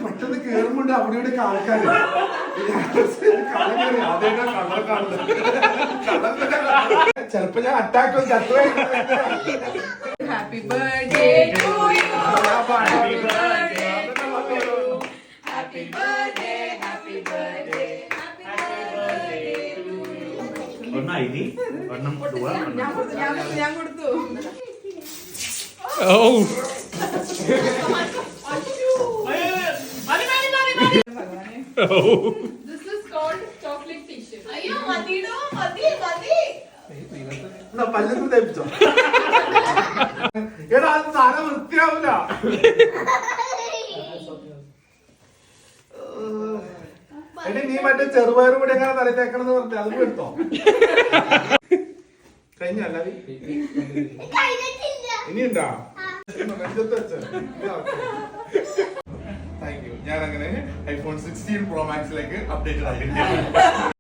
പെട്ടെന്ന് കേറുമ്പോണ്ട് അവിടെ ഇവിടെ ആൾക്കാര് ചെലപ്പോ ഞാൻ അറ്റാക്ക് ചത്തുവേ. Happy birthday to you, happy birthday happy birthday happy birthday happy birthday to you. ഒന്നായി ഒന്നും ഞാൻ കൊടുത്തു. ഓ This is called chocolate t-shirt. അയ്യോ മതിടോ മതി. പല്ലൊന്നും തേപ്പിച്ചോ. എടാ അത് സാധനം വൃത്തിയാവൂല. എടി നീ മറ്റേ ചെറുപയറും കൂടി എങ്ങനെ തല തേക്കണം എന്ന് പറഞ്ഞിട്ട് അതും എടുത്തോ. കഴിഞ്ഞല്ല ഇനിയുണ്ടാ താങ്ക് യു. ഞാൻ അങ്ങനെ ഐഫോൺ 16 Pro Maxിലേക്ക് അപ്ഡേറ്റഡ് ആയിരിക്കും.